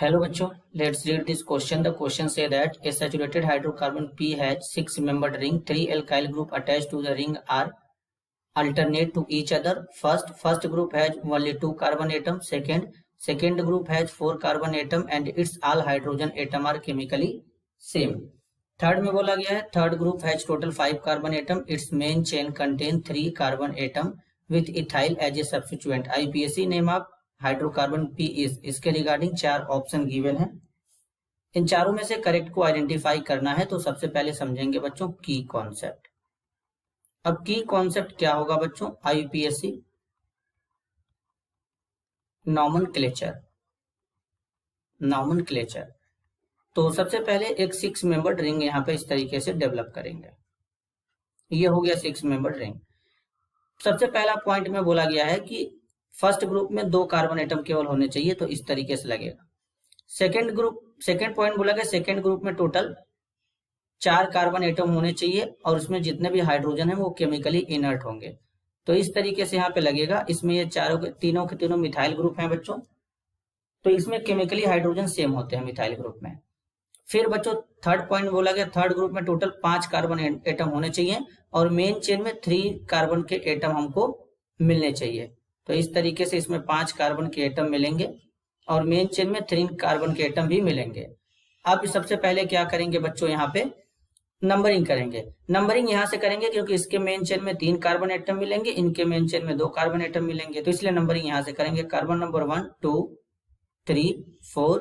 Hello बच्चों, let's read this question. The question say that a saturated hydrocarbon P has 6-membered ring. 3 alkyl group attached to the ring are alternate to each other. First group has only 2 carbon atom. Second group has 4 carbon atom and its all hydrogen atom are chemically same. Third में बोला गया है third group has total 5 carbon atom. It's main chain contain 3 carbon atom with ethyl as a substituent. IUPAC name of hydrocarbon P is. इसके regarding 4 option given है. इन चारों में से करेक्ट को आइडेंटिफाई करना है. तो सबसे पहले समझेंगे बच्चों की कॉन्सेप्ट. अब की कॉन्सेप्ट क्या होगा बच्चों? IUPAC nomenclature. तो सबसे पहले एक 6 मेंबर्ड रिंग यहाँ पे इस तरीके से डेवलप करेंगे. ये हो गया 6 मेंबर्ड रिंग. सबसे पहला पॉइंट में बोला गया है कि फर्स्ट ग्रुप में 2 कार्बन एटम केवल होने चाहिए, तो इस तरीके से लगेगा. सेकेंड पॉइंट बोला गया सेकेंड ग्रुप में टोटल 4 कार्बन एटम होने चाहिए और उसमें जितने भी हाइड्रोजन है वो केमिकली इनर्ट होंगे. तो इस तरीके से यहाँ पे लगेगा. इसमें ये तीनों के तीनों मिथाइल ग्रुप हैं बच्चों, तो इसमें केमिकली हाइड्रोजन सेम होते हैं मिथाइल ग्रुप में. फिर बच्चों थर्ड पॉइंट बोला गया थर्ड ग्रुप में टोटल 5 कार्बन एटम होने चाहिए और मेन चेन में 3 कार्बन के एटम हमको मिलने चाहिए. तो इस तरीके से इसमें 5 कार्बन के एटम मिलेंगे और मेन चेन में 3 कार्बन के एटम भी मिलेंगे. अब सबसे पहले क्या करेंगे बच्चों, यहाँ पे नंबरिंग करेंगे. नंबरिंग यहाँ से करेंगे क्योंकि इसके मेन चेन में 3 कार्बन एटम मिलेंगे, इनके मेन चेन में 2 कार्बन एटम मिलेंगे, तो इसलिए नंबरिंग यहाँ से करेंगे. कार्बन नंबर 1 2 3 4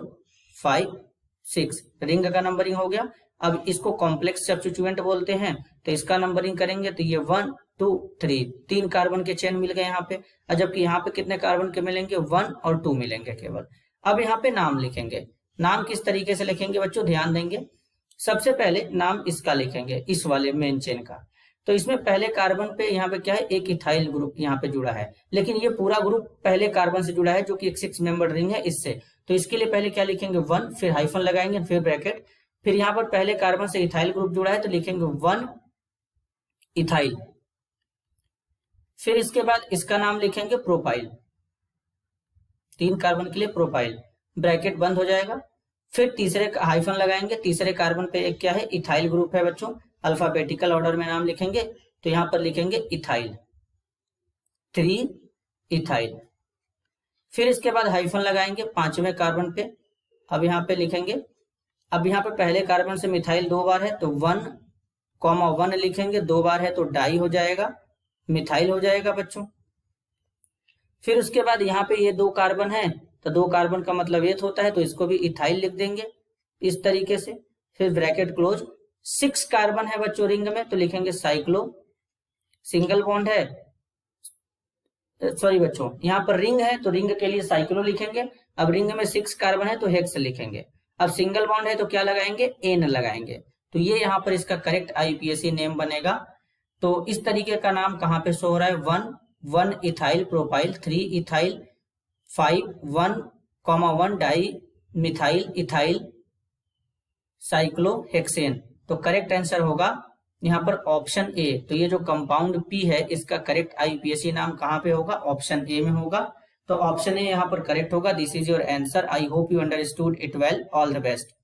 5 6 रिंग का नंबरिंग हो गया. अब इसको कॉम्प्लेक्स सब्स्टिट्यूएंट बोलते हैं, तो इसका नंबरिंग करेंगे तो ये 1 2 3 3 कार्बन के चेन मिल गए यहाँ पे. जबकि यहाँ पे कितने कार्बन के मिलेंगे? 1 और 2 मिलेंगे केवल. अब यहाँ पे नाम लिखेंगे. नाम किस तरीके से लिखेंगे बच्चों, ध्यान देंगे. सबसे पहले नाम इसका लिखेंगे, इस वाले मेन चेन का. तो इसमें पहले कार्बन पे यहाँ पे क्या है, एक इथाइल ग्रुप यहाँ पे जुड़ा है, लेकिन ये पूरा ग्रुप पहले कार्बन से जुड़ा है जो कि एक 6 मेंबर रिंग है इससे. तो इसके लिए पहले क्या लिखेंगे 1, फिर हाइफन लगाएंगे, फिर ब्रैकेट. फिर यहाँ पर पहले कार्बन से इथाइल ग्रुप जुड़ा है तो लिखेंगे 1 इथाइल. फिर इसके बाद इसका नाम लिखेंगे प्रोपाइल. 3 कार्बन के लिए प्रोपाइल, ब्रैकेट बंद हो जाएगा. फिर तीसरे हाइफन लगाएंगे. तीसरे कार्बन पे एक क्या है, इथाइल ग्रुप है बच्चों. अल्फाबेटिकल ऑर्डर में नाम लिखेंगे, तो यहां पर लिखेंगे इथाइल 3 इथाइल. फिर इसके बाद हाइफन लगाएंगे 5वें कार्बन पे. अब यहाँ पे लिखेंगे, अब यहाँ पे पहले कार्बन से मिथाइल 2 बार है तो 1,1 लिखेंगे. 2 बार है तो डाई हो जाएगा, मिथाइल हो जाएगा बच्चों. फिर उसके बाद यहाँ पे ये 2 कार्बन है तो 2 कार्बन का मतलब एथ होता है, तो इसको भी इथाइल लिख देंगे इस तरीके से. फिर ब्रैकेट क्लोज. 6 कार्बन है बच्चों रिंग में, तो लिखेंगे साइक्लो. सिंगल बॉन्ड है, सॉरी बच्चों यहाँ पर रिंग है तो रिंग के लिए साइक्लो लिखेंगे. अब रिंग में 6 कार्बन है तो हेक्स लिखेंगे. अब सिंगल बॉन्ड है तो क्या लगाएंगे, एन लगाएंगे. तो ये यहाँ पर इसका करेक्ट आईपीएसी नेम बनेगा. तो इस तरीके का नाम कहाँ पे शो हो रहा है, 1 ethyl propyl, 3 ethyl, 5 1,1 di methyl ethyl cyclohexane. तो करेक्ट आंसर होगा यहाँ पर ऑप्शन ए. तो ये जो कंपाउंड पी है इसका करेक्ट आईपीएसी नाम कहाँ पे होगा, ऑप्शन ए में होगा. तो ऑप्शन ए यहाँ पर करेक्ट होगा. This is your answer. I hope you understood it well. All the best.